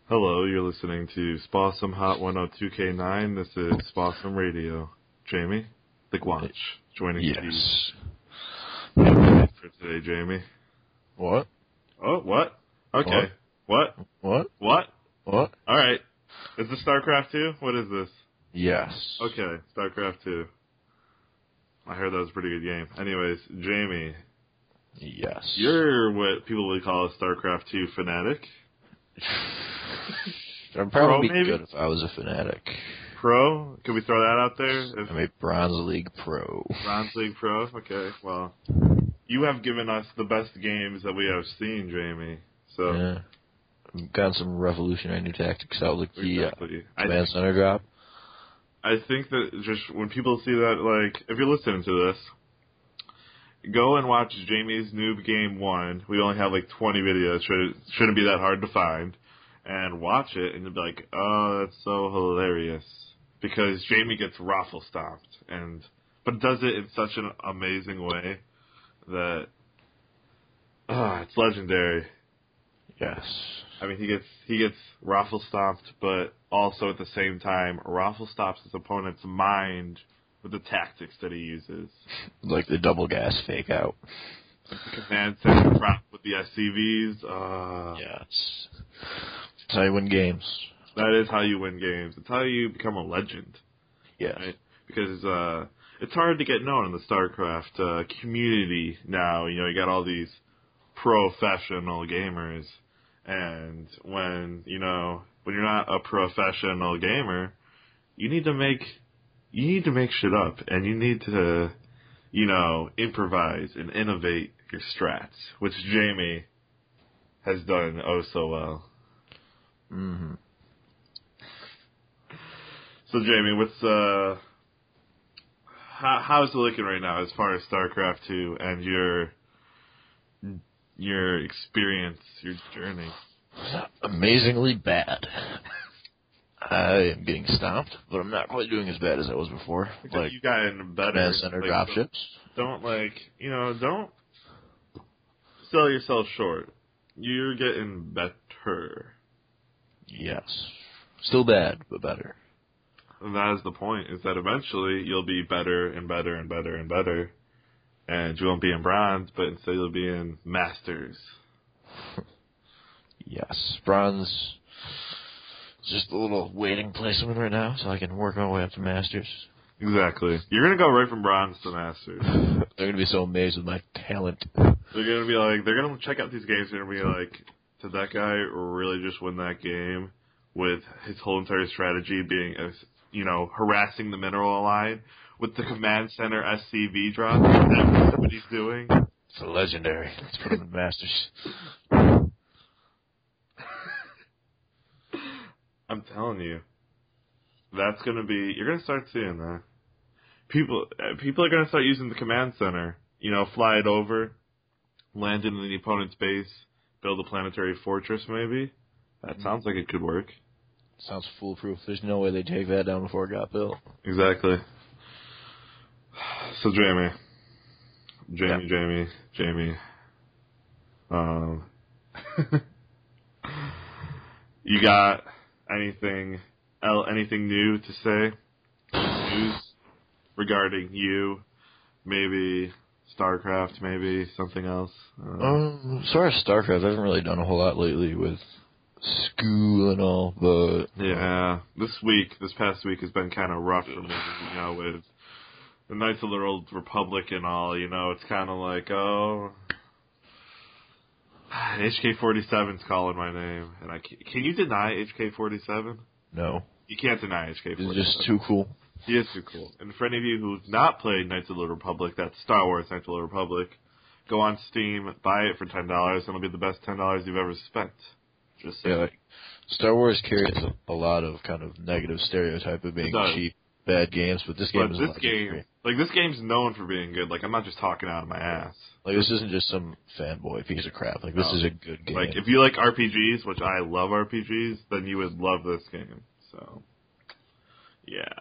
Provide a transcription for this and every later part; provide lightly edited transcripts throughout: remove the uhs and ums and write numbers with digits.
Hello, you're listening to Spawsome Hot 102K9. This is Spawsome Radio. Jamie, the Guanch, joining Yes. you for today, Jamie. What? Oh, what? Okay. What? What? What? What? Alright. Is this Starcraft 2? What is this? Yes. Okay, Starcraft 2. I heard that was a pretty good game. Anyways, Jamie. Yes. You're what people would call a Starcraft 2 fanatic. I'd probably Pro, maybe? be good if I was a fanatic. Pro? Can we throw that out there? I'm a Bronze League pro. Bronze League Pro? Okay, well, you have given us the best games that we have seen, Jamie. So Yeah. I've got some revolutionary new tactics out, like the exactly. command center drop. I think that just when people see that, like, if you're listening to this, go and watch Jamie's Noob Game 1. We only have like 20 videos. Shouldn't be that hard to find. And watch it, and you'll be like, oh, that's so hilarious. Because Jamie gets raffle stomped, but does it in such an amazing way that it's legendary. Yes. I mean, he gets raffle stomped, but also at the same time, raffle stops his opponent's mind with the tactics that he uses. Like the double gas fake out. The command center prop with the SCVs. Yes. That's how you win games. That is how you win games. It's how you become a legend. Yes. Right? Because it's hard to get known in the StarCraft community now. You know, you got all these professional gamers, and when you're not a professional gamer, you need to make shit up, and you need to, improvise and innovate your strats, which Jamie has done oh so well. Mm-hmm. So Jamie, what's how's it looking right now as far as StarCraft 2 and your experience, your journey? Amazingly bad. I am getting stomped, but I'm not quite doing as bad as I was before. Like you gotten better. Command center dropships. Don't sell yourself short. You're getting better. Yes. Still bad, but better. And that is the point, is that eventually you'll be better and better and better and better. And you won't be in bronze, but instead you'll be in masters. Yes. Bronze is just a little waiting place I'm in right now, so I can work my way up to masters. Exactly. You're going to go right from bronze to masters. They're going to be so amazed with my talent. They're going to be like, they're going to check out these games, they're going to be like, did that guy really just win that game with his whole entire strategy being, harassing the mineral line with the command center SCV drop? That's what he's doing. It's a legendary. Let's put him in masters. I'm telling you, that's going to be, you're going to start seeing that. People are going to start using the command center, fly it over, land in the opponent's base, build a planetary fortress maybe. That sounds like it could work. Sounds foolproof. There's no way they'd take that down before it got built. Exactly. So Jamie. You got anything new to say? News regarding you? Maybe StarCraft, maybe something else? As far as StarCraft, I haven't really done a whole lot lately with school and all, but... Yeah, this past week has been kind of rough for me, with the Knights of the Old Republic and all, it's kind of like, HK-47's calling my name, and can you deny HK-47? No. You can't deny HK-47. He's just too cool. He is too cool. And for any of you who've not played Knights of the Republic, that's Star Wars Knights of the Republic, go on Steam, buy it for $10, and it'll be the best $10 you've ever spent. Just saying. Yeah, like, Star Wars carries a lot of kind of negative stereotype of being cheap, bad games, but this game is this game's known for being good. Like, I'm not just talking out of my ass. Like, this isn't just some fanboy piece of crap. Like, this is a good game. Like, if you like RPGs, which I love RPGs, then you would love this game. So, yeah.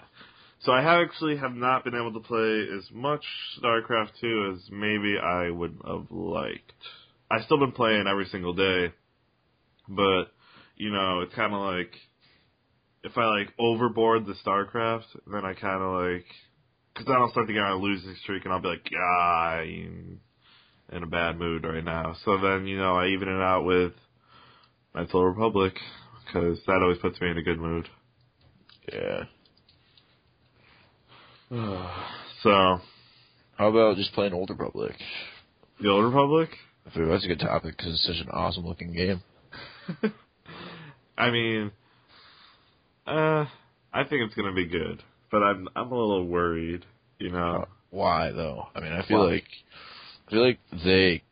So I have not been able to play as much StarCraft 2 as maybe I would have liked. I've still been playing every single day, but it's kind of like if I like overboard the Starcraft, then I kind of like because then I'll start to get on a losing streak, and I'll be like, I'm in a bad mood right now. So then I even it out with Mental Republic because that always puts me in a good mood. Yeah. So, how about just playing Old Republic? The Old Republic? I figure that's a good topic because it's such an awesome looking game. I mean, I think it's gonna be good, but I'm a little worried. Why though? I mean, I feel like they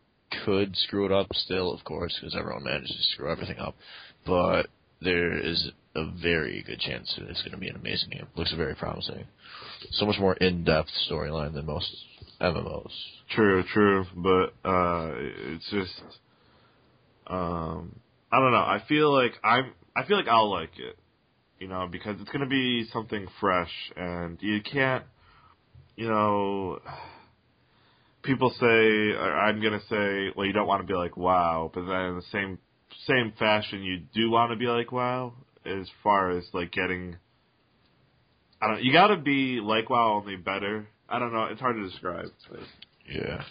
could screw it up still, of course, because everyone manages to screw everything up. But there is a very good chance that it's going to be an amazing game. Looks very promising. So much more in-depth storyline than most MMOs. True, but it's just I don't know. I feel like I'll like it, because it's going to be something fresh, and you can't, people say, or I'm going to say, well, you don't want to be like WoW, but then in the same fashion, you do want to be like WoW as far as like getting. I don't. You got to be like WoW, only better. I don't know. It's hard to describe. Yeah.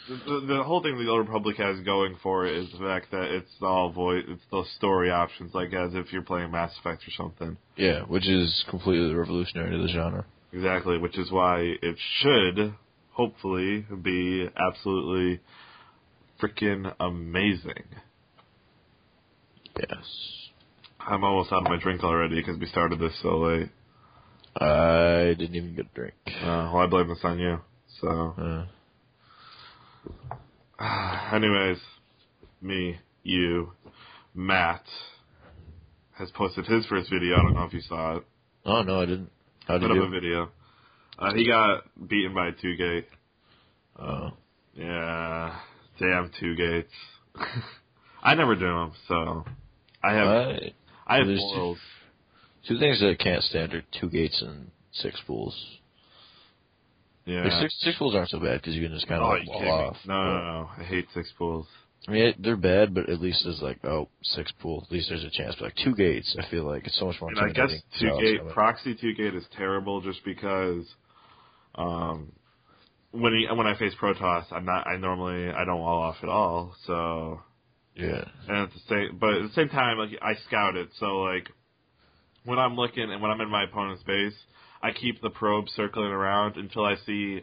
The whole thing the Old Republic has going for it is the fact that it's all it's those story options, like as if you're playing Mass Effect or something. Yeah, which is completely revolutionary to the genre. Exactly, which is why it should hopefully be absolutely freaking amazing. Yes. I'm almost out of my drink already because we started this so late. I didn't even get a drink. Well, I blame this on you. So, anyways, you, Matt has posted his first video. I don't know if you saw it. Oh no, I didn't. How did Put you? up a video. He got beaten by 2-gate. Oh. Yeah, damn 2-gates. I never do them, so I have morals. Two things that can't stand are 2-gates and 6 pools. Yeah. Like six pools aren't so bad because you can just kind of wall off. No. I hate 6 pools. I mean, they're bad, but at least there's 6 pool. At least there's a chance. But 2 gates, I feel like it's so much more intimidating. I guess 2-gate, proxy 2-gate is terrible just because when I face Protoss, I don't wall off at all. So yeah. And at the same time, like I scout it, so like when I'm looking and when I'm in my opponent's base, I keep the probe circling around until I see.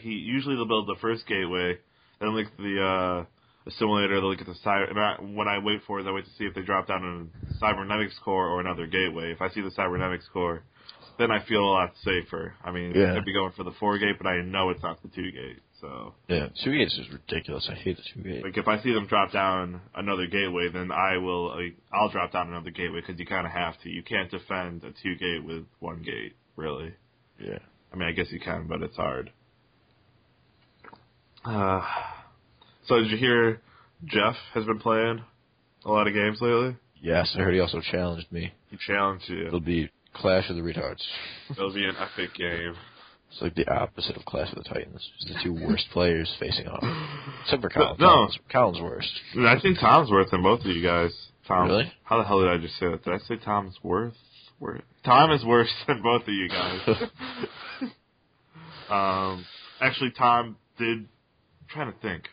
Usually they'll build the first gateway, then look at the assimilator, they'll look at the cyber. When I wait for it, I wait to see if they drop down a cybernetics core or another gateway. If I see the cybernetics core, then I feel a lot safer. I mean, I could be going for the 4-gate, but I know it's not the 2-gate. So yeah, 2-gates is ridiculous. I hate the 2-gate. Like if I see them drop down another gateway, then I'll drop down another gateway because you kind of have to. You can't defend a 2-gate with 1 gate, really. Yeah. I mean, I guess you can, but it's hard. So did you hear Jeff has been playing a lot of games lately? Yes, I heard he also challenged me. He challenged you. It'll be Clash of the Retards. It'll be an epic game. It's like the opposite of Clash of the Titans. It's the 2 worst players facing off. Except for Colin. No. Colin's worst. I think Tom's worse than both of you guys. Tom, really? How the hell did I just say that? Did I say Tom's worse? Tom is worse than both of you guys. Actually, Tom did. I'm trying to think.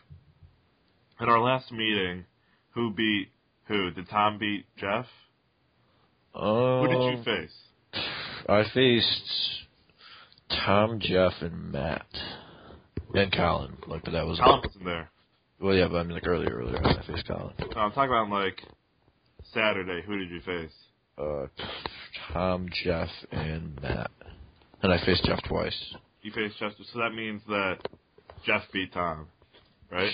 At our last meeting, who beat who? Did Tom beat Jeff? Who did you face? I faced Tom, Jeff, and Matt. And Colin. But that was... Colin wasn't there. Well, yeah, but I mean, earlier, I faced Colin. No, I'm talking about, Saturday. Who did you face? Tom, Jeff, and Matt. And I faced Jeff twice. You faced Jeff, so that means that Jeff beat Tom, right?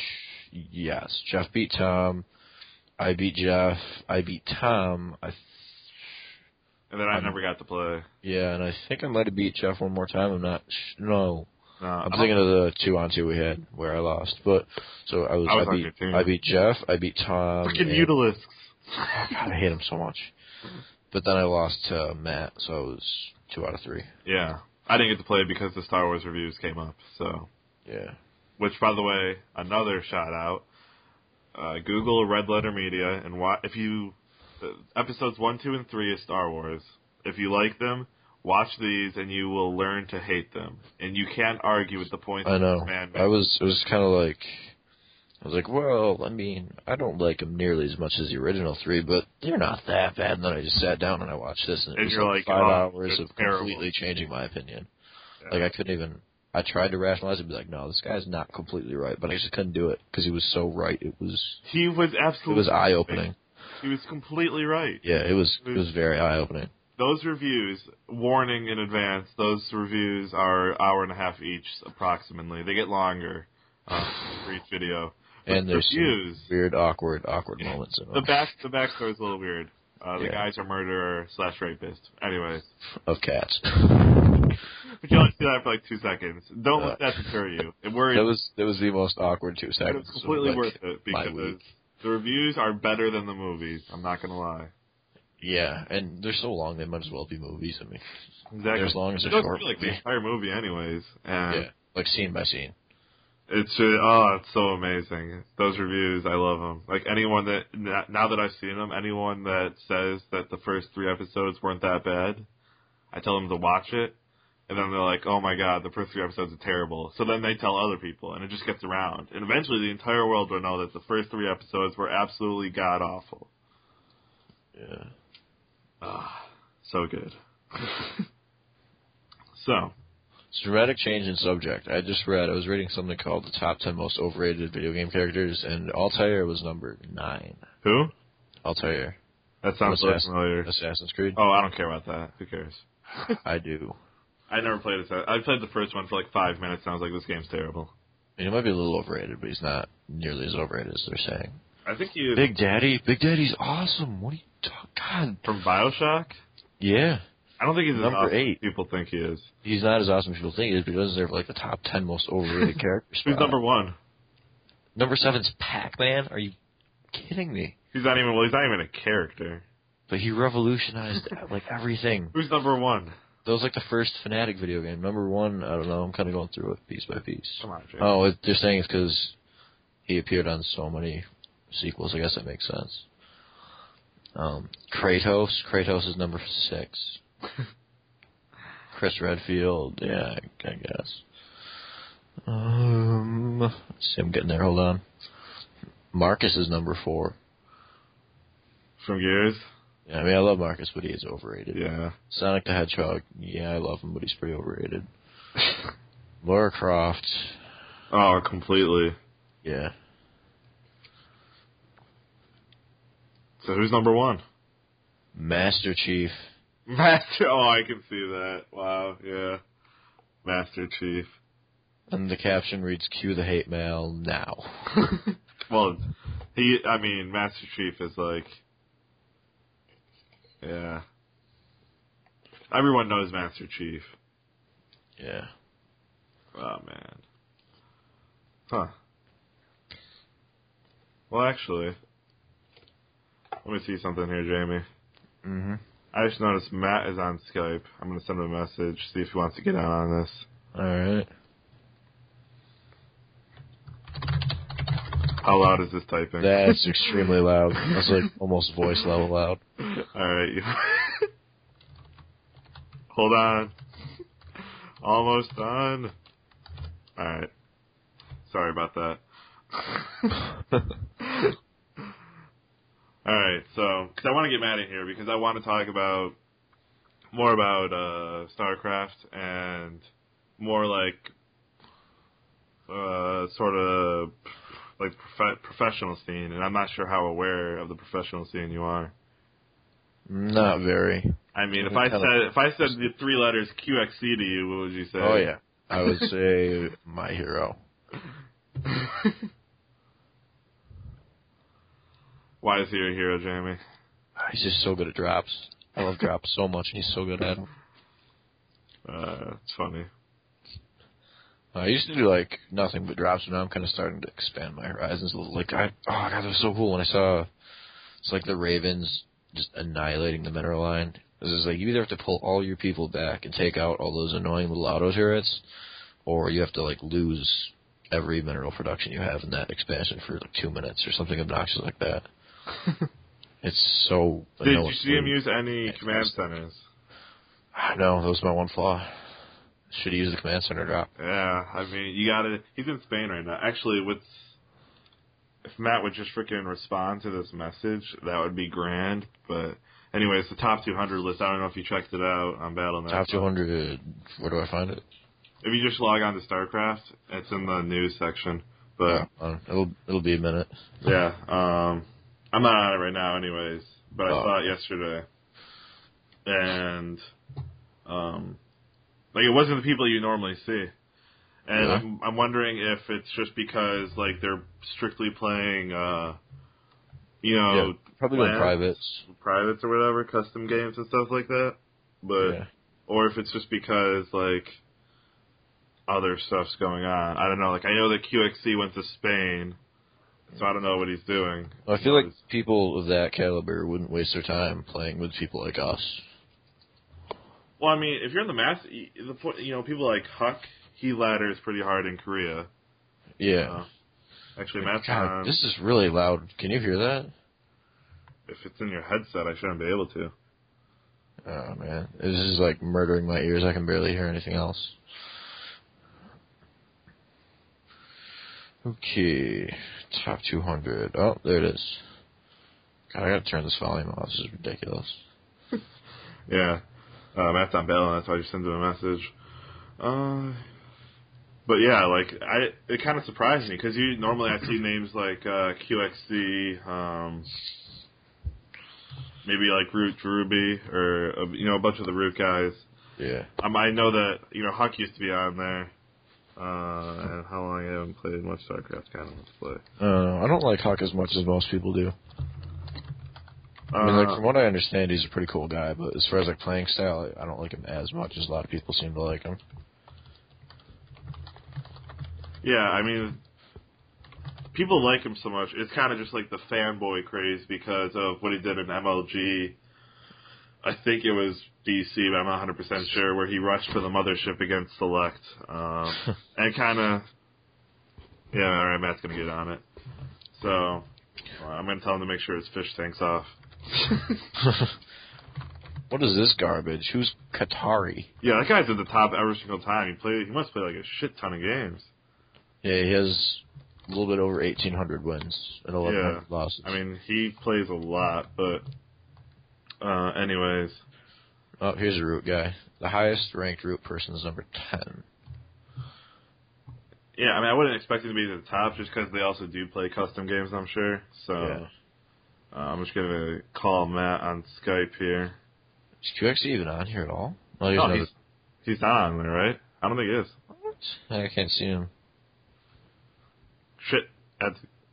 Yes. Jeff beat Tom. I beat Jeff. I beat Tom. And then I never got to play. Yeah, and I think I might have beat Jeff one more time. I'm not... No. I'm I'm thinking of the 2-on-2 we had where I lost. But so I beat Jeff, I beat Tom. Freaking Mutalisks. God, I hate him so much. But then I lost to Matt, so I was 2 out of 3. Yeah. I didn't get to play because the Star Wars reviews came up, so. Yeah. Which, by the way, another shout out. Google Red Letter Media, and Episodes 1, 2, and 3 is Star Wars. If you like them, watch these, and you will learn to hate them. And you can't argue with the points. I know. Man It was kind of like, I was like, well, I mean, I don't like them nearly as much as the original 3, but they're not that bad. And then I just sat down and I watched this, and it was you're like 5 hours of completely changing my opinion. Yeah. Like, I couldn't even. I tried to rationalize it and be like, no, this guy's not completely right, but I just couldn't do it because he was so right. He was absolutely. It was eye opening. He was completely right. Yeah, it was very eye opening. Those reviews, warning in advance, those reviews are hour and a half each, approximately. They get longer for each video. But and there's some weird, awkward moments in them. The backstory is a little weird. The guy's a murderer / rapist. Anyways. Of cats. But you only see that for like 2 seconds. Don't let that deter you. It worries. That was the most awkward 2 seconds. It's completely worth it because the reviews are better than the movies. I'm not gonna lie. Yeah, and they're so long they might as well be movies. I mean, exactly. As long as they're short. Like the entire movie, anyways. And yeah, like scene by scene. It's so amazing. Those reviews, I love them. Like anyone now that I've seen them, anyone that says that the first 3 episodes weren't that bad, I tell them to watch it. And then they're like, oh my god, the first 3 episodes are terrible. So then they tell other people, and it just gets around. And eventually the entire world will know that the first 3 episodes were absolutely god-awful. Yeah. So good. So. Dramatic change in subject. I was reading something called the top 10 most overrated video game characters, and Altair was number 9. Who? Altair. That sounds so familiar. Assassin's Creed? Oh, I don't care about that. Who cares? I do. I never played it. I played the first one for like 5 minutes, and I was like, this game's terrible. I mean, he might be a little overrated, but he's not nearly as overrated as they're saying. I think he is. Big Daddy's awesome. What are you talking? God. From BioShock? Yeah. I don't think he's number as awesome 8. As people think he is. He's not as awesome as people think he is, but he doesn't deserve like the top 10 most overrated characters. Who's number 1? Number 7's Pac-Man. Are you kidding me? He's not even a character. But he revolutionized like everything. Who's number 1? That was like the first Fanatic video game. Number 1, I don't know. I'm kind of going through it piece by piece. Come on, Jay. Oh, they're saying it's because he appeared on so many sequels. I guess that makes sense. Kratos is number 6. Chris Redfield, yeah, I guess. Let's see, I'm getting there. Hold on. Marcus is number 4. From Gears? Yeah, I mean, I love Marcus, but he is overrated. Yeah. Sonic the Hedgehog, yeah, I love him, but he's pretty overrated. Lara Croft. Oh, completely. Yeah. So who's number 1? Master Chief. Oh, I can see that. Wow, yeah. Master Chief. And the caption reads, cue the hate mail now. Well, Master Chief is like... Yeah. Everyone knows Master Chief. Yeah. Oh, man. Huh. Well, actually... Let me see something here, Jamie. Mm-hmm. I just noticed Matt is on Skype. I'm going to send him a message, see if he wants to get on this. Alright. How loud is this typing? That's extremely loud. That's like almost voice level loud. Alright. Hold on. Almost done. Alright. Sorry about that. Alright, so, because I want to get Matt in here, because I want to talk more about Starcraft, and more like, sort of, like, professional scene, and I'm not sure how aware of the professional scene you are. Not very. I mean, if I said the 3 letters QXC to you, what would you say? Oh, yeah. I would say My Hero. Why is he a hero, Jamie? He's just so good at drops. I love drops so much, and he's so good at them. It's funny. I used to do, like, nothing but drops, but now I'm kind of starting to expand my horizons a little. Like, God, that was so cool when I saw, it's like the Ravens just annihilating the mineral line. This is like, you either have to pull all your people back and take out all those annoying little auto turrets, or you have to, like, lose every mineral production you have in that expansion for, like, 2 minutes or something obnoxious like that. It's so... Did you see him use any command centers? No, that was my one flaw. Should have used the command center drop. Yeah, I mean, you gotta... He's in Spain right now. Actually, if Matt would just freaking respond to this message, that would be grand. But anyways, the top 200 list, I don't know if you checked it out on Battle.net. Top 200, where do I find it? If you just log on to Starcraft, it's in the news section. But it'll be a minute. Yeah, I'm not on it right now anyways, but I saw it yesterday. And, like, it wasn't the people you normally see. And I'm wondering if it's just because, like, they're strictly playing, probably on privates or whatever, custom games and stuff like that. But, or if it's just because, like, other stuff's going on. I don't know. Like, I know that QXC went to Spain, so I don't know what he's doing. Well, I feel like people of that caliber wouldn't waste their time playing with people like us. Well, I mean, if you're in the people like Huck, he ladders pretty hard in Korea. Yeah. Actually, Matt's God, this is really loud. Can you hear that? If it's in your headset, I shouldn't be able to. Oh, man. This is, like, murdering my ears. I can barely hear anything else. Okay, top 200. Oh, there it is. God, I gotta turn this volume off. This is ridiculous. Yeah. Matt's on bail, and that's why I just sent him a message. But yeah, like, it kind of surprised me, because normally I see names like QXC, maybe like Root Ruby, or, a bunch of the Root guys. Yeah. I know that, Huck used to be on there. And how long I haven't played much Starcraft, kind of let's play. I don't like Huck as much as most people do. I mean, like, from what I understand, he's a pretty cool guy, but as far as, like, playing style, I don't like him as much as a lot of people seem to like him. Yeah, I mean, people like him so much. It's kind of just like the fanboy craze because of what he did in MLG. I think it was DC, but I'm not 100% sure, where he rushed for the mothership against Select. And kind of... Yeah, alright, Matt's going to get on it. So, I'm going to tell him to make sure his fish tank's off. What is this garbage? Who's Qatari? Yeah, that guy's at the top every single time. He must play like a shit ton of games. Yeah, he has a little bit over 1,800 wins and 1,100 losses. I mean, he plays a lot, but... anyways. Oh, here's a Root guy. The highest ranked Root person is number 10. Yeah, I mean, I wouldn't expect him to be at the top just because they also do play custom games, I'm sure. So, yeah. I'm just going to call Matt on Skype here. Is QX even on here at all? Oh, he's not on there, right? I don't think he is. What? I can't see him. Shit.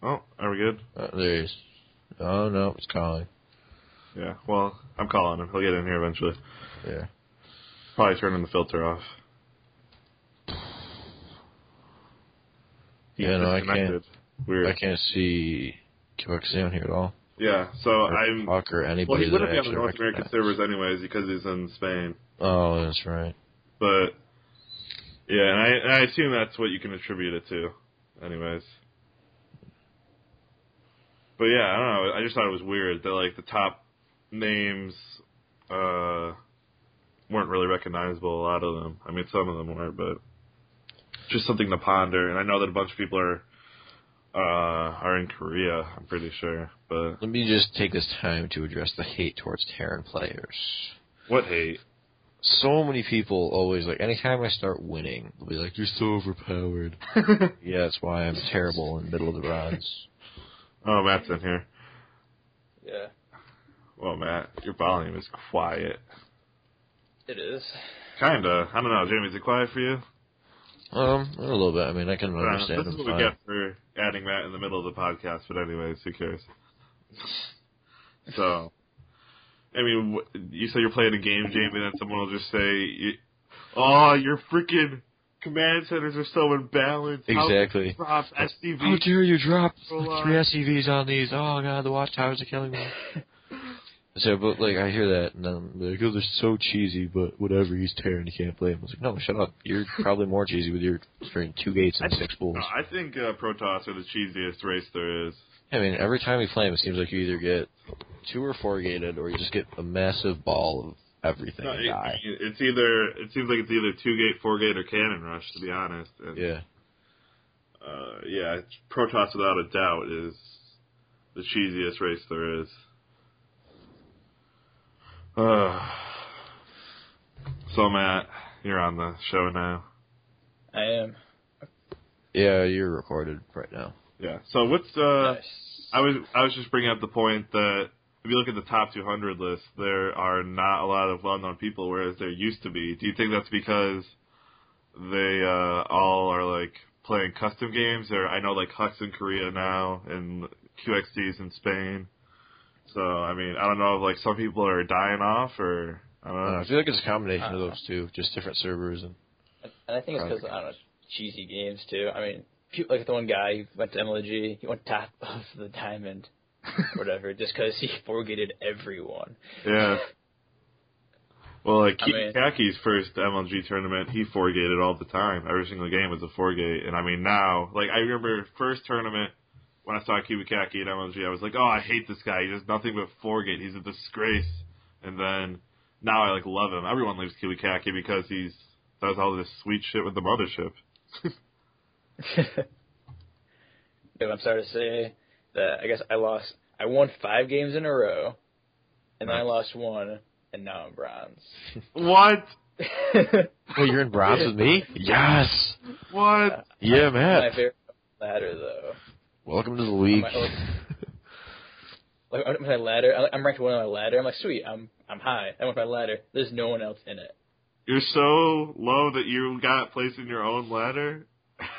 Oh, are we good? There he is. Oh, no, it's calling. Yeah, well, I'm calling him. He'll get in here eventually. Yeah. Probably turning the filter off. I can't. Weird. I can't see QXC on here at all. Yeah, so I'm... Or anybody well, he wouldn't be on the North recognize. American servers anyways because he's in Spain. Oh, that's right. But, yeah, and I assume that's what you can attribute it to. Anyways. But yeah, I don't know. I just thought it was weird that, like, the top names weren't really recognizable, a lot of them. I mean, some of them were, but just something to ponder. And I know that a bunch of people are in Korea, I'm pretty sure. But let me just take this time to address the hate towards Terran players. What hate? So many people always, like, anytime I start winning, they'll be like, you're so overpowered. Yeah, that's why I'm terrible in the middle of the rounds. Oh, Matt's in here. Yeah. Well, Matt, your volume is quiet. It is. Kinda. I don't know, Jamie, is it quiet for you? A little bit. I mean, I can understand. This is what we get for adding Matt in the middle of the podcast, but anyways, who cares? So, I mean, you say you're playing a game, Jamie, and then someone will just say, oh, your freaking command centers are so imbalanced. Exactly. How SCV? How dare you drop 3 SCVs on these? Oh, God, the watchtowers are killing me. So, but, like, I hear that, and then I'm like, oh, they're so cheesy, but whatever, he's Terran, you can't play him. I was like, no, shut up. You're probably more cheesy with your 2 gates and 6 bulls. No, I think Protoss are the cheesiest race there is. I mean, every time we play him, it seems like you either get 2 or 4 gated, or you just get a massive ball of everything and die. It seems like it's either 2 gate, 4 gate, or Cannon Rush, to be honest. And, Yeah. Protoss without a doubt is the cheesiest race there is. So Matt, you're on the show now. I am. Yeah, you're recorded right now. Yeah. So what's Nice. I was just bringing up the point that if you look at the top 200 list, there are not a lot of well-known people, whereas there used to be. Do you think that's because they all are like playing custom games? Or I know like Hux in Korea now, and QXD's in Spain. So I mean, I don't know if like some people are dying off, or I don't know. I feel like it's a combination of those two, just different servers and I think it's because, I don't know, cheesy games, too. I mean, like the one guy who went to MLG, he went top of the diamond, or whatever, just because he forgated everyone. Yeah. Well, like Kaki's first MLG tournament, he four-gated all the time. Every single game was a four-gate. And I mean, now, like, I remember first tournament when I saw Kaki at MLG, I was like, oh, I hate this guy. He does nothing but four-gate. He's a disgrace. And then now I, like, love him. Everyone leaves Kaki because he does all this sweet shit with the mothership. Dude, I'm sorry to say that I guess I won 5 games in a row, and then I lost 1, and now I'm bronze. What? Well, you're in bronze with me? Yes! What? Yeah, Matt. My favorite ladder, though. Welcome to the league. My ladder, I'm ranked 1 on my ladder. I'm like, sweet, I'm high. I went my ladder. There's no one else in it. You're so low that you got placed in your own ladder?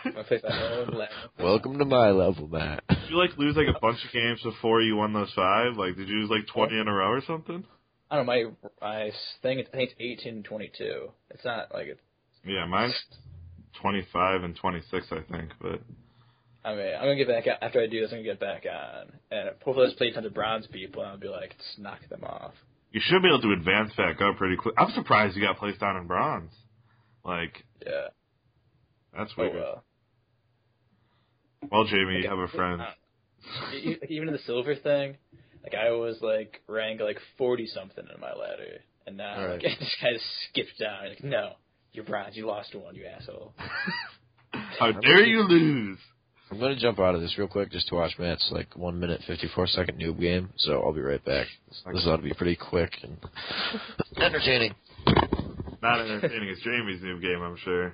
I placed my own ladder. Welcome to my level, Matt. Did you, like, lose, like, a bunch of games before you won those 5? Like, did you lose, like, 20 in a row or something? I don't know, my thing, I think it's 18 and 22. It's not like it's... Yeah, mine's 25 and 26, I think, but... I mean, I'm going to get back out. After I do this, I'm going to get back on. And hopefully I'll play tons of bronze people, and I'll be like, just knock them off. You should be able to advance back up pretty quick. I'm surprised you got placed down in bronze. Like... Yeah. That's weird. Oh, well, Jamie, you have a friend. Even in the silver thing, like, I was, like, ranked, like, 40-something in my ladder. And now, right. like, this guy just skipped down. Like, no, you're bronze. You lost 1, you asshole. How dare you lose? I'm going to jump out of this real quick just to watch Matt's, like, 1 minute, 54-second noob game. So I'll be right back. This ought to be pretty quick and entertaining. Not entertaining. It's Jamie's noob game, I'm sure.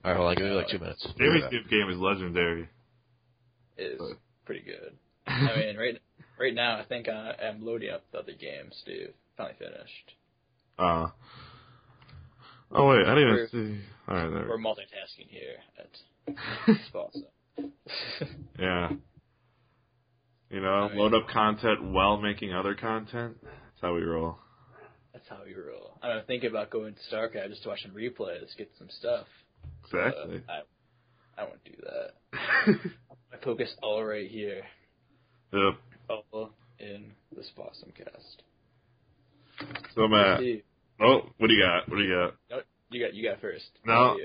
All right, hold on. Give me, like, 2 minutes. Jamie's noob game is legendary. It is pretty good. I mean, right now, I think I'm loading up the other games, Steve. Finally finished. Oh, wait, I didn't even see. All right, there. We're multitasking here. It's awesome. Yeah. You know, load up content while making other content. That's how we roll. That's how we roll. I'm thinking about going to Starcraft just to watch some replays, get some stuff. Exactly. I won't do that. I focus all right here. Yep. All in this awesome cast. So, Matt. Oh, what do you got? No, you got first. No.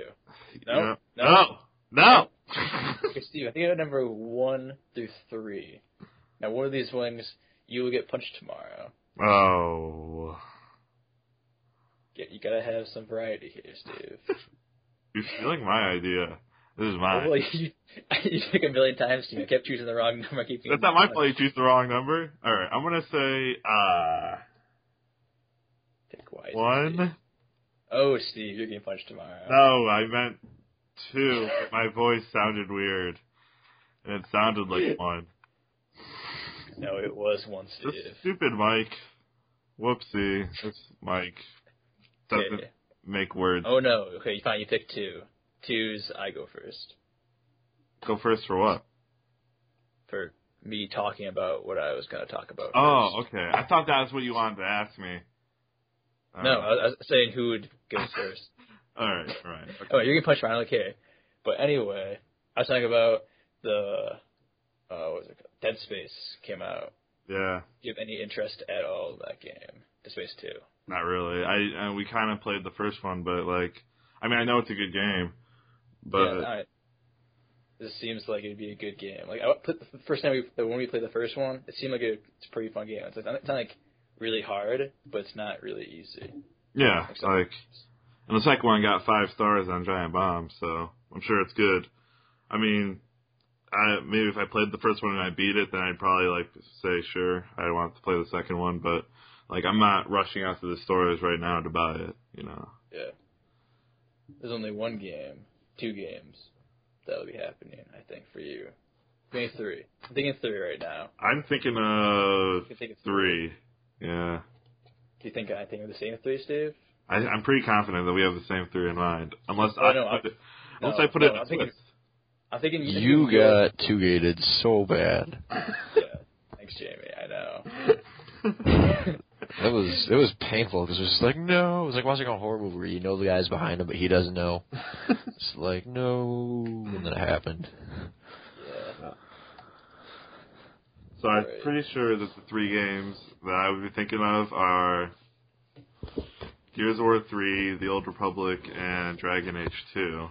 No. Okay, Steve, I think I got number 1 through 3. Now, one of these ones, you will get punched tomorrow. Oh. You gotta have some variety here, Steve. You're stealing my idea. This is mine. Well, you took a million times, Steve. I kept choosing the wrong number. That's not my fault you choose the wrong number. All right, I'm going to say, Pick wisely, 1. Steve. Oh, Steve, you're getting punched tomorrow. No, I meant 2. But my voice sounded weird. And it sounded like 1. No, it was 1, Steve. This stupid mic. Whoopsie. This mic doesn't make words. Oh, no. Okay, fine. You pick 2. 2's I go first. Go first for what? For me talking about what I was going to talk about Oh, first. okay. I thought that was what you wanted to ask me. No, I was saying who would go first. All right. Okay. Oh, you're getting punched around. I don't care. But anyway, I was talking about the, what was it called? Dead Space came out. Yeah. Do you have any interest at all in that game? Dead Space 2. Not really. We kind of played the first one, but, like, I mean, I know it's a good game, but... This seems like it'd be a good game. Like the first time when we played the first one, it seemed like it's a pretty fun game. It's not like really hard, but it's not really easy. Yeah, and the second one got 5 stars on Giant Bomb, so I'm sure it's good. I mean, maybe if I played the first one and I beat it, then I'd probably like say sure I want to play the second one, but like I'm not rushing out to the stores right now to buy it, you know. Yeah. There's only 1 game, 2 games that'll be happening, I think, for you. Maybe 3. I'm thinking 3 right now. I'm thinking of 3. Yeah. Do you think I think of the same 3, Steve? I'm pretty confident that we have the same 3 in mind, unless I put it in a twist. I'm thinking you got 2-gated so bad. Yeah. Thanks, Jamie. I know. It was painful because it was just like, no. It was like watching a horror movie where you know the guy's behind him, but he doesn't know. It's like, no. And then it happened. Yeah. So I'm pretty sure that the 3 games that I would be thinking of are Gears of War 3, The Old Republic, and Dragon Age 2.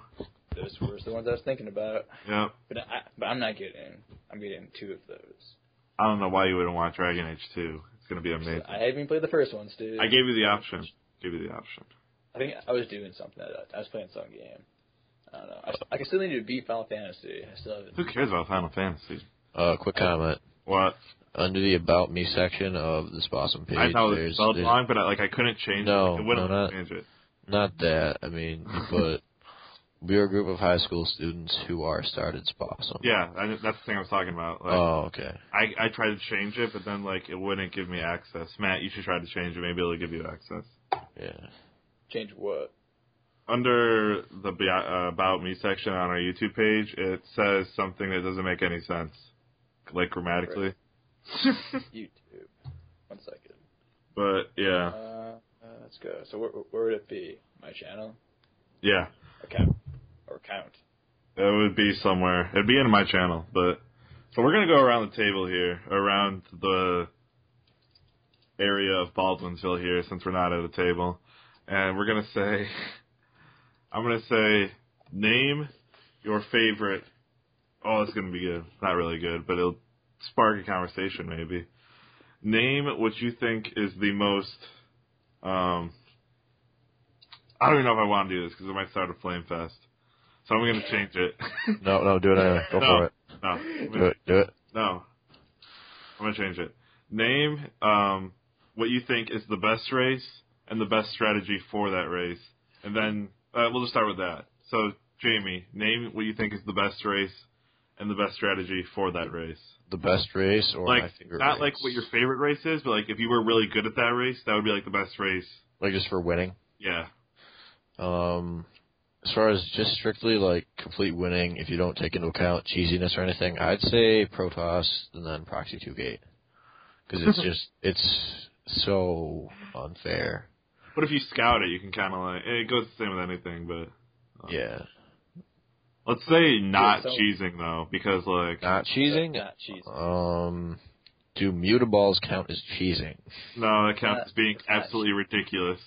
Those were the ones I was thinking about. Yep. But I'm getting 2 of those. I don't know why you wouldn't want Dragon Age 2. It's going to be amazing. I haven't even played the first one, Steve. I gave you the option. I think I was doing something. I was playing some game. I don't know. I still need to beat Final Fantasy. I still haven't. Who cares about Final Fantasy? Quick comment. What? Under the About Me section of this awesome page, I know it's spelled wrong, but I couldn't change it. It wouldn't change it. Not that. I mean, but we are a group of high school students who are started Spossum. Yeah, that's the thing I was talking about. Like, okay. I tried to change it, but then it wouldn't give me access. Matt, you should try to change it. Maybe it'll give you access. Yeah. Change what? Under the About Me section on our YouTube page, it says something that doesn't make any sense, like grammatically. YouTube. 1 second. But yeah. Let's go. So where would it be? My channel? Yeah. Account. It would be somewhere. It'd be in my channel, but so we're gonna go around the table here, around the area of Baldwinsville here, since we're not at a table, and we're gonna say, I'm gonna say, name your favorite. Oh, it's gonna be good. Not really good, but it'll spark a conversation maybe. Name what you think is the most. I don't even know if I want to do this because it might start a flame fest. So I'm going to change it. No, do it anyway. Go for it. No. Do it. No. I'm going to change it. Name what you think is the best race and the best strategy for that race. And then we'll just start with that. So, Jamie, name what you think is the best race and the best strategy for that race. The best race or my favorite not race? like what your favorite race is, but if you were really good at that race, that would be the best race. Like just for winning? Yeah. As far as just strictly complete winning, if you don't take into account cheesiness or anything, I'd say Protoss and then Proxy 2-Gate. Because it's so unfair. But if you scout it, you can kind of it goes the same with anything, but. Yeah. Let's say not cheesing though, because not cheesing? Not cheesing. Do mutaballs count as cheesing? No, that counts as being absolutely ridiculous.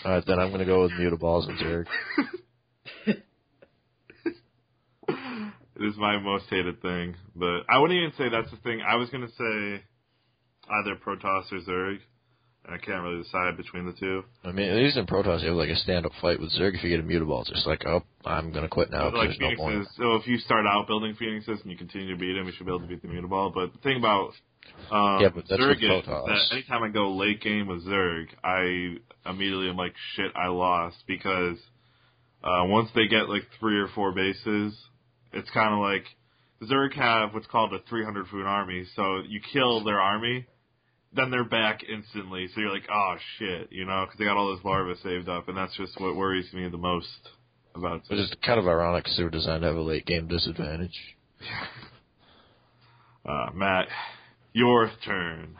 Alright, then I'm going to go with mutaballs and Zerg. It is my most hated thing, but I wouldn't even say that's the thing. I was going to say either Protoss or Zerg, and I can't really decide between the two. I mean, at least in Protoss, you have a stand-up fight with Zerg. If you get a mutable, it's just I'm going to quit now because there's no point. So if you start out building Phoenixes and you continue to beat him, you should be able to beat the mutable. But the thing about but that's Zerg is Protoss. that anytime I go late game with Zerg, I immediately am like, shit, I lost, because once they get 3 or 4 bases, it's kind of like Zerg have what's called a 300 food army. So you kill their army, then they're back instantly. So you're like, oh shit, because they got all this larva saved up, and that's just what worries me the most about. Which is kind of ironic because they were designed to have a late game disadvantage. Matt, your turn.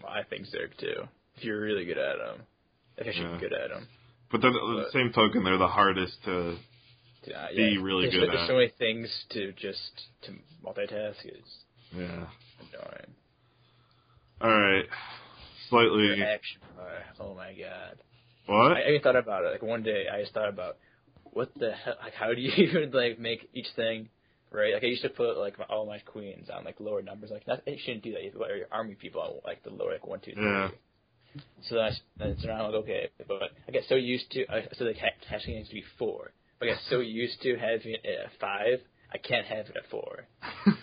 Well, I think Zerg too. If you're really good at them, if you're good at them. But then the same token, they're the hardest to be really good at. There's so many things to multitask. It's annoying. All right, slightly. Action bar. Oh my god. What? I even thought about it. One day, I just thought about what the hell. How do you even make each thing right? Like I used to put like all my queens on like lower numbers. Like you shouldn't do that. You put your army people on like the lower like 1, 2, 3. Yeah. So then so now I'm like, okay, but I get so used to so the hashtag needs to be 4. But I get so used to having it at 5, I can't have it at 4.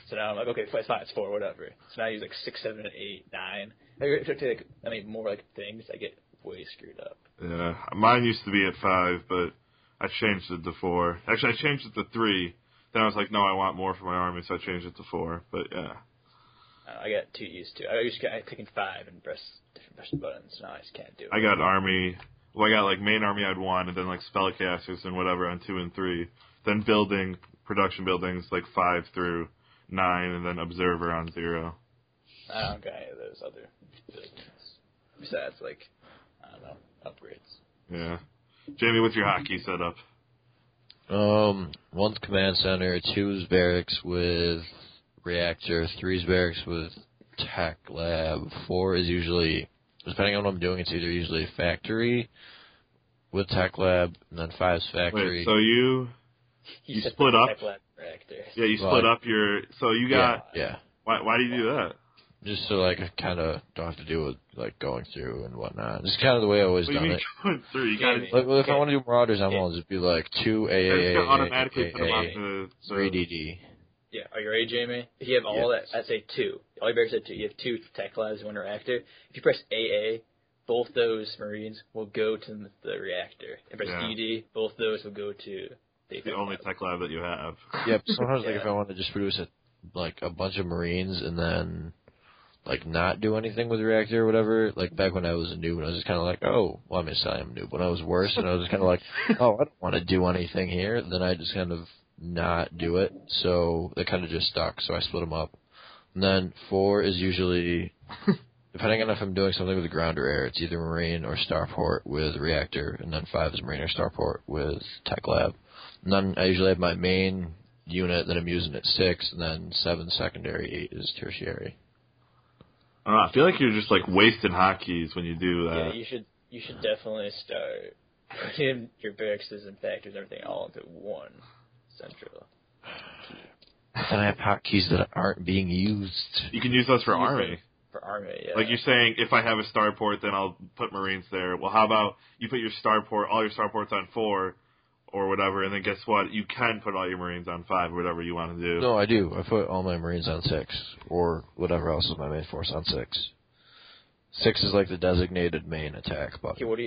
So now I'm like, okay, it's fine, it's 4, whatever. So now I use like 6, 7, 8, 9. I mean, more like things, I get way screwed up. Yeah, mine used to be at 5, but I changed it to 4. Actually, I changed it to 3. Then I was like, no, I want more for my army, so I changed it to 4. But yeah. I got too used to. I used to get clicking 5 and press different buttons. Now I just can't do it. I got army. Well, I got like main army I'd 1, and then like spellcasters and whatever on 2 and 3. Then production buildings like 5 through 9, and then observer on 0. I don't got any of those other buildings. Besides, like, I don't know, upgrades. Yeah. Jamie, what's your hockey setup? 1's command center, 2's barracks with reactor, 3's barracks with tech lab, 4 is usually, depending on what I'm doing, it's either usually factory with tech lab, and then 5's factory. Wait, so you split up? Tech lab reactor. Yeah, you split up your. So you got. Yeah. Why do you do that? Just so like I kind of don't have to deal with like going through and whatnot. This is kind of the way I always done it. Going through? You got. Like, well, if I want to do Marauders, I'm going to just be like 2 AAA, automatically put them on 3 DD. Yeah, are you ready, Jamie? If you have all that, I'd say 2. All your barracks at 2. You have 2 tech labs, 1 reactor. If you press AA, both those Marines will go to the reactor. If you press DD, both those will go to the only tech lab that you have. Yep. Sometimes, like if I want to just produce a bunch of Marines and then like not do anything with the reactor or whatever. Like back when I was a noob, and I was just kind of like, oh, well, I'm I am a noob. When I was worse, and I was just kind of like, oh, I don't want to do anything here. Then I just kind of not do it. So they kind of just stuck. So I split them up. And then 4 is usually, depending on if I'm doing something with the ground or air, it's either Marine or Starport with reactor, and then 5 is Marine or Starport with Tech Lab. And then I usually have my main unit that I'm using at 6, and then 7 secondary, 8 is tertiary. I don't know, I feel like you're just like wasting hotkeys when you do that. Yeah, you should definitely start putting your barracks and factories and everything all into one central key. Then I have hotkeys that aren't being used. You can use those for army. For army, yeah. Like you're saying, if I have a starport, then I'll put Marines there. Well, how about you put your starport, all your starports on 4 or whatever, and then guess what? You can put all your Marines on 5 or whatever you want to do. No, I do. I put all my Marines on 6 or whatever else is my main force on 6. 6 is like the designated main attack button. Okay, what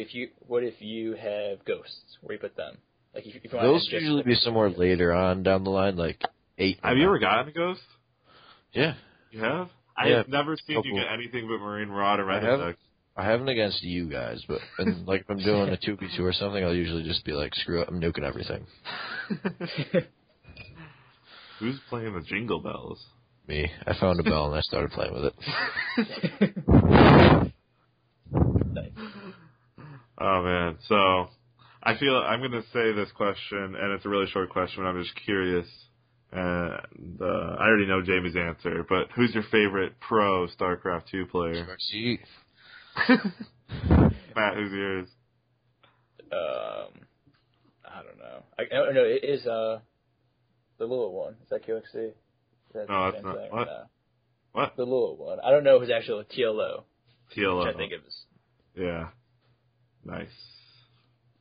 if you have ghosts? Where do you put them? Like if you want those usually be somewhere later on down the line, like 8. Have you ever gotten a ghost? Yeah. You have? I have never seen you get anything but Marine Rod or Red. I haven't against you guys, but like if I'm doing a 2v2 or something, I'll usually just be like, screw it, I'm nuking everything. Who's playing the Jingle Bells? Me. I found a bell and I started playing with it. Nice. Oh man, so I feel I'm going to say this question, and it's a really short question, but I'm just curious. And I already know Jamie's answer, but who's your favorite pro StarCraft 2 player? Matt, who's yours? I don't know. I don't know. It is the little one. Is that QXC? No, that's not. What? No. What? The little one. I don't know who's actually TLO. TLO. Which I think it was. Yeah. Nice.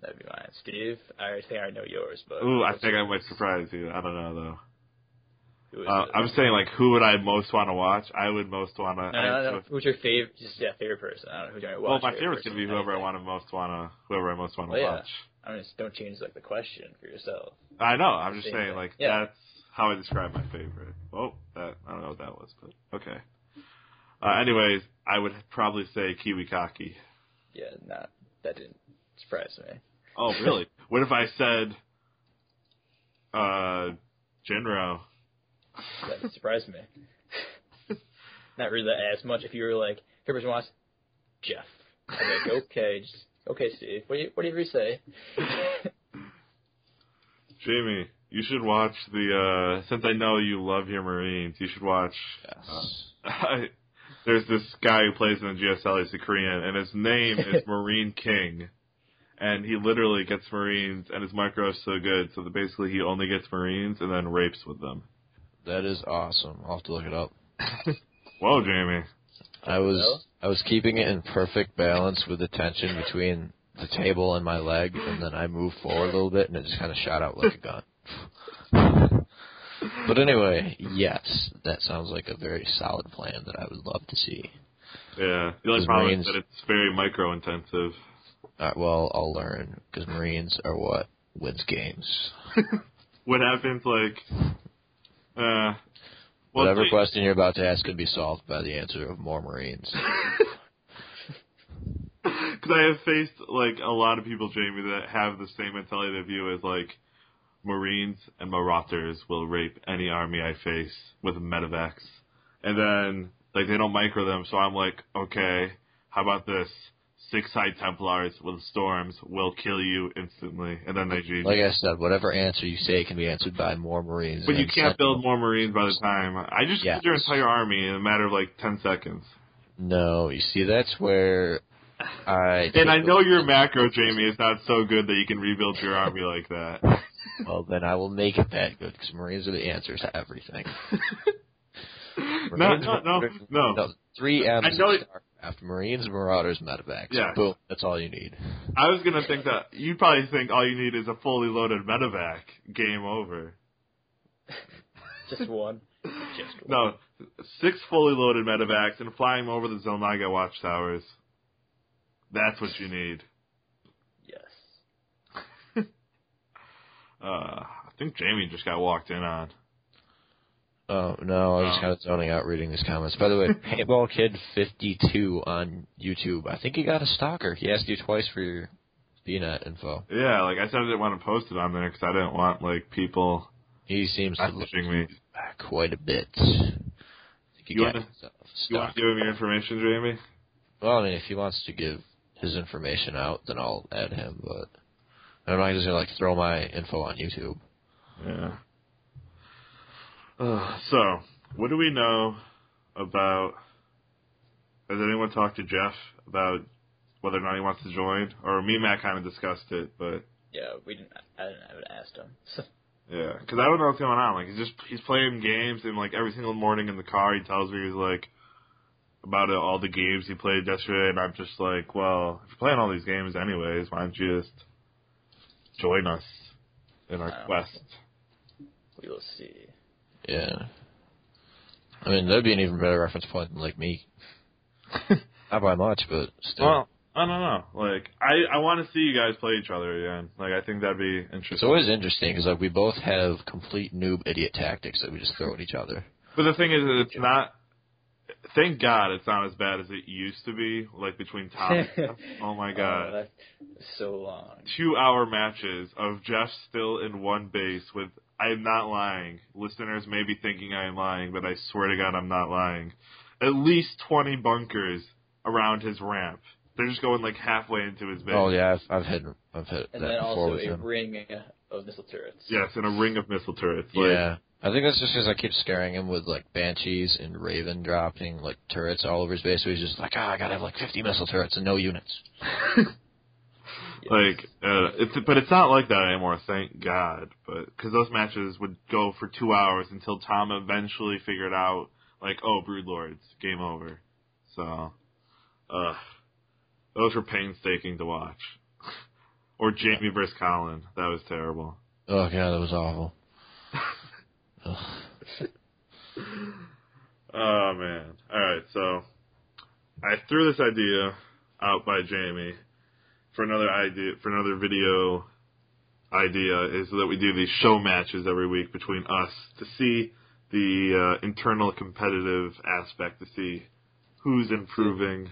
That'd be mine. Steve, I think I know yours, but. Ooh, I think I might surprise you. I don't know though. I'm saying, like, who would I most want to watch? I would most want to... No. Who's your favorite? Just favorite person. I don't know who's your watch. Well, my favorite's gonna be whoever I most want to watch. I mean, just don't change like the question for yourself. I know. I'm just saying, thing. like, that's how I describe my favorite. Oh, I don't know what that was, but okay. Anyways, I would probably say Kiwikaki. Yeah, that didn't surprise me. Oh, really? What if I said Jinro? That would surprise me. Not really as much if you were like, here person wants Jeff. I'm like, okay, Steve. What do you say? Jamie, you should watch since I know you love your Marines, you should watch. Yes. There's this guy who plays in the GSL, he's a Korean, and his name is Marine King. And he literally gets Marines, and his micro is so good, so that basically he only gets Marines and then rapes with them. That is awesome. I'll have to look it up. Whoa, Jamie. I was keeping it in perfect balance with the tension between the table and my leg, and then I moved forward a little bit, and it just kind of shot out like a gun. But anyway, yes, that sounds like a very solid plan that I would love to see. Yeah, the only problem is that it's very micro-intensive. Well, I'll learn, because Marines are what wins games. What happens, whatever question you're about to ask could be solved by the answer of more Marines. Because I have faced, a lot of people, Jamie, that have the same mentality of you as, Marines and Marauders will rape any army I face with medevacs. And then, they don't micro them, so I'm like, okay, how about this? 6 High Templars with storms will kill you instantly, and then they GG. Like I said, whatever answer you say can be answered by more Marines. But you can't build more Marines by the time. I just killed your entire army in a matter of 10 seconds. No, you see, that's where And I know your macro, Jamie, is not so good that you can rebuild your army like that. Well, then I will make it that good, because Marines are the answers to everything. No. 3 M's in Starcraft: Marines, Marauders, Medevacs. Yeah. Boom, that's all you need. I was going to think that you probably think all you need is a fully loaded medevac. Game over. Just one. No, 6 fully loaded medevacs and flying over the Zelnaga watchtowers. That's what you need. Yes. I think Jamie just got walked in on. Oh, no, I was kind of zoning out reading these comments. By the way, Paintball Kid 52 on YouTube. I think he got a stalker. He asked you twice for your BNet info. Yeah, I said I didn't want to post it on there because I didn't want, people He seems to look me quite a bit. You want to give him your information, Jamie? Well, I mean, if he wants to give his information out, then I'll add him, but I'm not just going to, throw my info on YouTube. Yeah. So, what do we know about... Has anyone talked to Jeff about whether or not he wants to join? Or me and Matt kind of discussed it, but... Yeah, I haven't asked him. Yeah, because I don't know what's going on. He's playing games, and, every single morning in the car, he tells me, about all the games he played yesterday, and I'm just like, well, if you're playing all these games anyways, why don't you just join us in our quest? We will see. Yeah. I mean, that'd be an even better reference point than, me. Not by much, but still. Well, I don't know. I want to see you guys play each other again. I think that'd be interesting. It's always interesting, because, we both have complete noob idiot tactics that we just throw at each other. But the thing is, it's not... Thank God it's not as bad as it used to be, between Tom and Jeff. Oh, my God. Oh, that's so long. 2-hour matches of Jeff still in one base with, I am not lying. Listeners may be thinking I am lying, but I swear to God I'm not lying. At least 20 bunkers around his ramp. They're just going, halfway into his base. Oh, yeah, I've hit and that then before with also a him. ring of missile turrets. Yes, and a ring of missile turrets. Yeah. I think that's just because I keep scaring him with, Banshees and Raven dropping, turrets all over his base. So he's just like, I gotta have, 50 missile turrets and no units. But it's not like that anymore, thank God. But because those matches would go for 2 hours until Tom eventually figured out, Broodlords, game over. So, those were painstaking to watch. Or Jamie versus Colin, that was terrible. Oh, God, that was awful. Oh, man. Alright, so I threw this idea out by Jamie for another video idea, is that we do these show matches every week between us to see the internal competitive aspect, to see who's improving,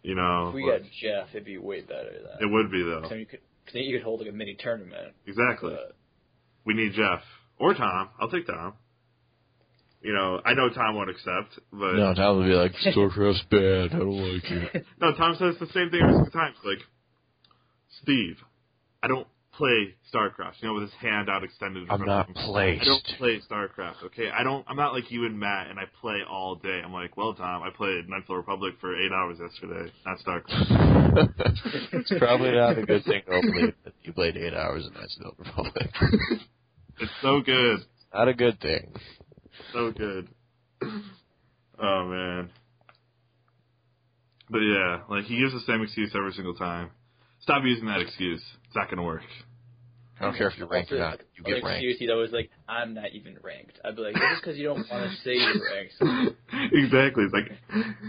If we got Jeff, it'd be way better than it would be, though. Because you could hold a mini tournament. Exactly. We need Jeff. Or Tom. I'll take Tom. I know Tom won't accept, but... No, Tom would be like, Starcraft's bad, I don't like it. No, Tom says the same thing every single time. Steve, I don't play Starcraft, with his hand out extended. I'm not placed. I don't play Starcraft, okay? I'm not like you and Matt, and I play all day. I'm like, well, Tom, I played Knights of the Republic for 8 hours yesterday, not Starcraft. It's probably not a good thing to believe that you played 8 hours in Knights of the Republic. It's so good. Not a good thing. So good. Oh man. But yeah, like he gives the same excuse every single time. Stop using that excuse. It's not gonna work. I don't care if you're ranked or not. You get ranked. Excuse, he's always like, I'm not even ranked. I'd be like, this is because you don't want to say you're ranked. Exactly. It's like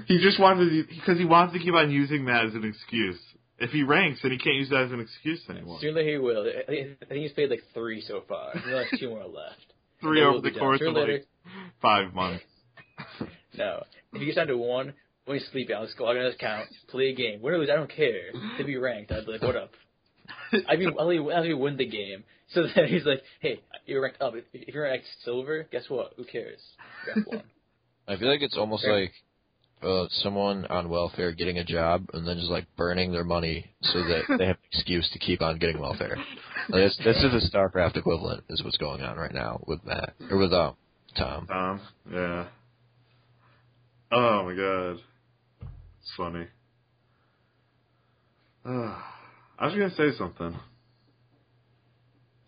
he just wants to, because he wants to keep on using that as an excuse. If he ranks, then he can't use that as an excuse anymore. Sooner he will. I think he's played like 3 so far. He only has 2 more left. 3 over the course of like 5 months. No. If he gets down to 1, when he's sleeping, I'll just log on his account, play a game. Win or lose, I don't care. To be ranked, I'd be like, what up? I'll win the game. So then he's like, hey, you're ranked up. If you're ranked silver, guess what? Who cares? You won. I feel like it's almost like someone on welfare getting a job and then just like burning their money so that they have an excuse to keep on getting welfare. Like, this is the Starcraft equivalent, is what's going on right now with Matt or with Tom. Tom, yeah. Oh my god, it's funny. I was gonna say something.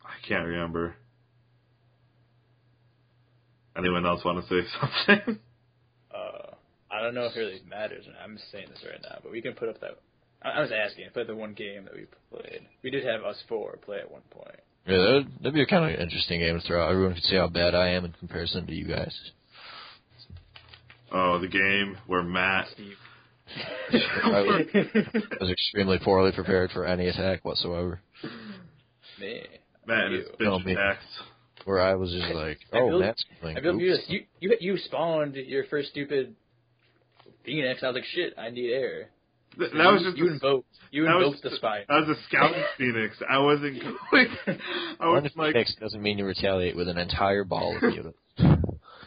I can't remember. Anyone else want to say something? I don't know if it really matters. I'm just saying this right now, but we can put up that. I was asking, put the one game that we played. We did have us 4 play at one point. Yeah, that'd be a kind of interesting game to throw out. Everyone could see how bad I am in comparison to you guys. Oh, the game where Matt... I was extremely poorly prepared for any attack whatsoever. Me. Matt and his bitch attacks. Where I was just like, Matt's coming. I built you spawned your first stupid Phoenix. I was like, shit, I need air. That was just you invoked the spy. That was a scout Phoenix. I wasn't going. One Phoenix doesn't mean you retaliate with an entire ball of units.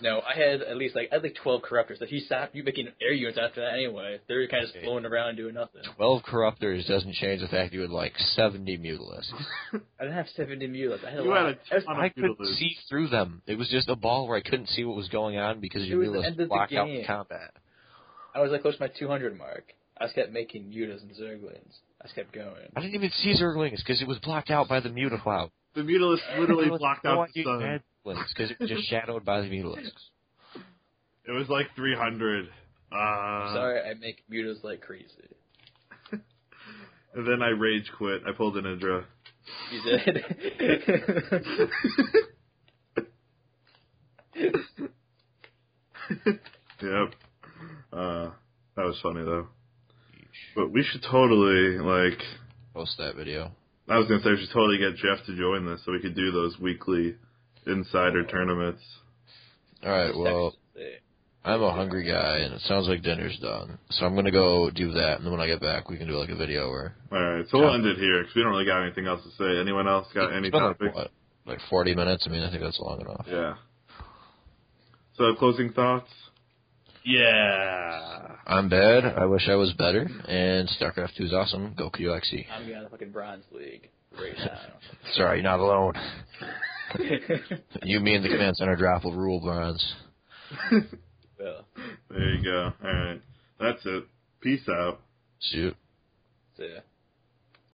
No, I had at least like 12 corruptors. That he stopped you making air units after that anyway. They were kind of just floating around doing nothing. 12 corruptors doesn't change the fact you had like 70 mutilisks. I didn't have 70 mutilisks. I had a you lot. I couldn't see through them. It was just a ball where I couldn't see what was going on because your mutilisks blocked out the combat. I was like close to my 200 mark. I just kept making mutas and zerglings. I just kept going. I didn't even see zerglings because it was blocked out by the mutacloud. The mutalisks literally blocked out the sun. Because it was just shadowed by the mutilisks. It was like 300. I'm sorry, I make mutas like crazy. And then I rage quit. I pulled an Indra. You did? Yep. That was funny though. But we should totally post that video. I was gonna say we should totally get Jeff to join this so we could do those weekly insider tournaments. Alright, well, I'm a hungry guy, and it sounds like dinner's done. So I'm going to go do that, and then when I get back, we can do like a video where... Alright, so we'll end it here, because we don't really got anything else to say. Anyone else got any topics? Like 40 minutes? I mean, I think that's long enough. Yeah. So, closing thoughts? Yeah. I'm bad. I wish I was better. And StarCraft 2 is awesome. Go QXE. I'm going to the fucking Bronze League right now. Sorry, you're not alone. You, me, and the Command Center draft will rule Bronze. Well. There you go. Alright. That's it. Peace out. See you. See ya.